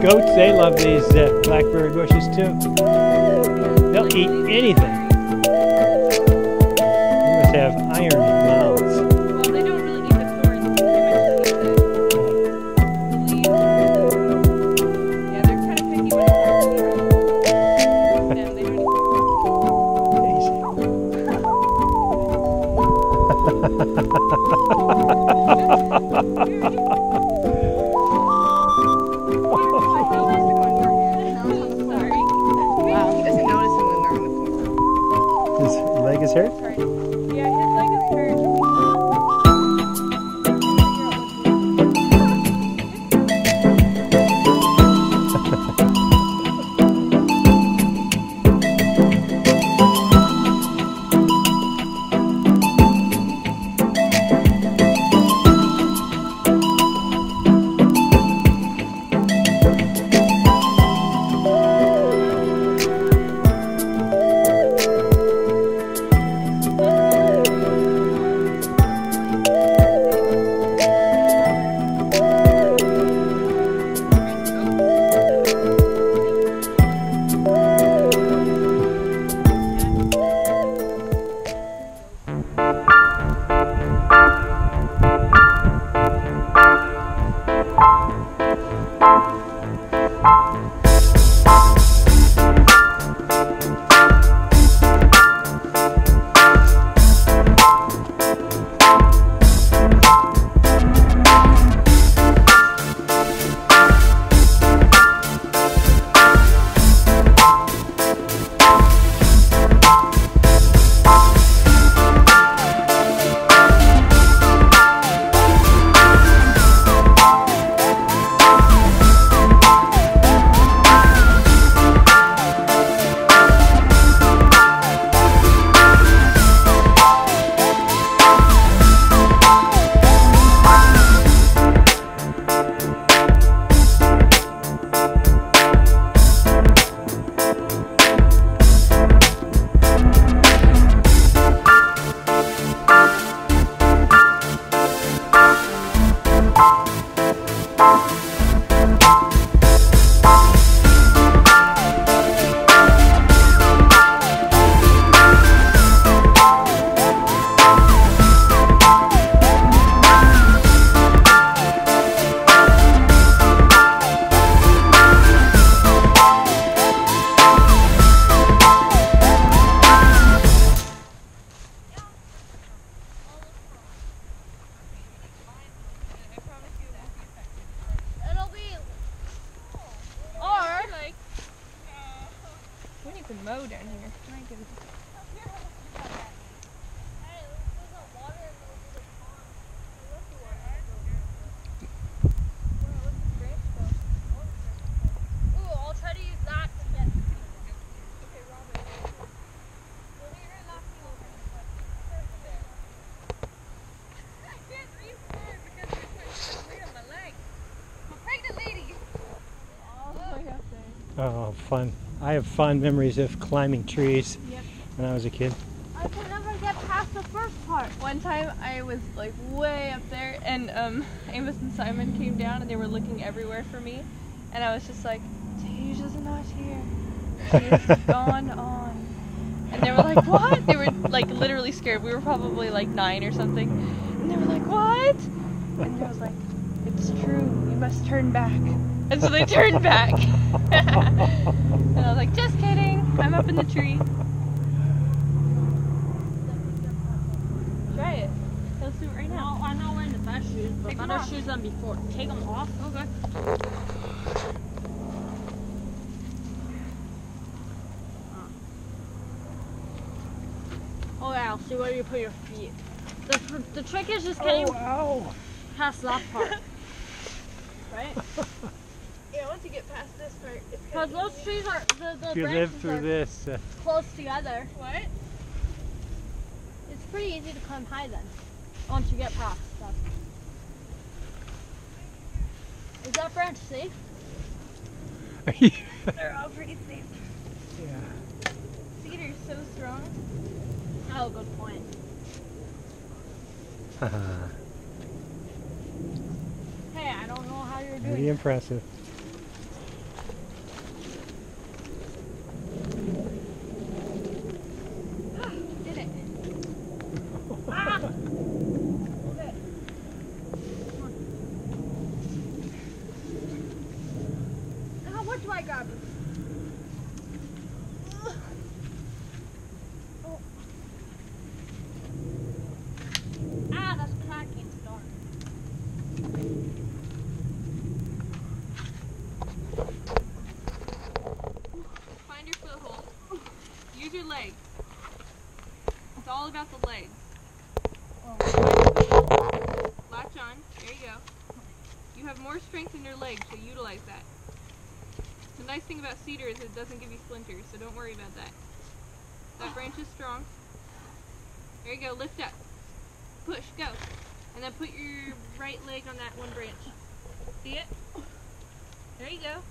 Goats, they love these blackberry bushes too. They'll eat anything. They must have iron mouths. Well, they don't really eat the thorns. They mostly eat the leaves. Yeah, they're kind of picky when it comes to them. They don't eat His leg is hurt? Yeah, his leg is hurt. Mow down here. My goodness. Ooh, I'll try to use that to get. Okay, Robin. Well, you're gonna knock me over. I can't reach forward because there's my weight on my leg. I'm a pregnant lady. All the way up there. Oh, fun. I have fond memories of climbing trees when I was a kid. I could never get past the first part. One time I was like way up there and Amos and Simon came down and they were looking everywhere for me and I was just like, Tasia's not here. She's gone on. And they were like, what? They were like literally scared. We were probably like 9 or something. And they were like, what? And I was like, it's true. You must turn back. And so they turned back. And I was like, just kidding. I'm up in the tree. Try it. Let's do it right now. No, I'm not wearing the best shoes, but Take them better off. shoes than before. Take them off. Okay. Oh yeah, I'll see where you put your feet. The trick is just getting past that part. Right? Yeah, once you get past this part, it's Because those trees are, the If you live branches through are this, close together. What? It's pretty easy to climb high then, once you get past stuff. Is that branch safe? They're all pretty safe. yeah. Cedar's so strong. Oh, good point. Hey, I don't know how you're doing. Pretty impressive. What do I grab? Oh. Ah, that's cracking. Darn. Find your foothold. Use your legs. It's all about the legs. Latch on. There you go. You have more strength in your legs, so utilize that. The nice thing about cedar is it doesn't give you splinters, so don't worry about that. That branch is strong. There you go. Lift up. Push. Go. And then put your right leg on that one branch. See it? There you go.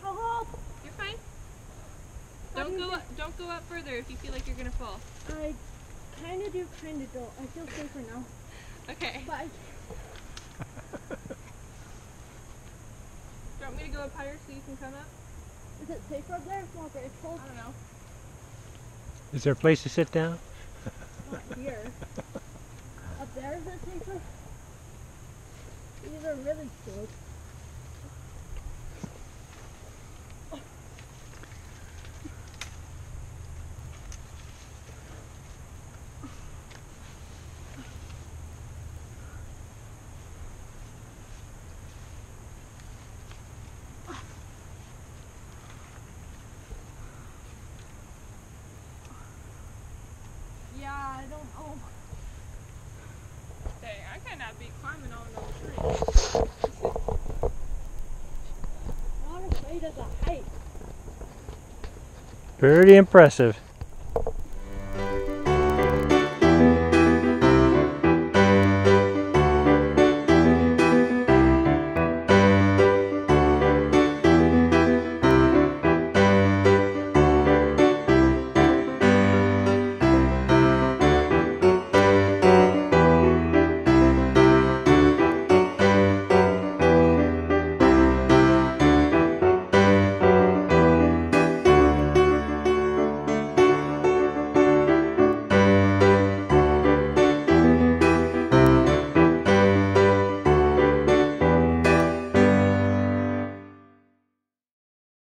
Help! You're fine. Don't go up further if you feel like you're gonna fall. I kind of do, kind of don't. I feel safer now. Okay. But I... Do you want me to go up higher so you can come up? Is it safer up there? It's not very cold. I don't know. Is there a place to sit down? Not here. Up there, is it safer? These are really steep. Yeah, I don't know. Dang, I cannot be climbing all those trees. I'm not afraid of the height. Pretty impressive.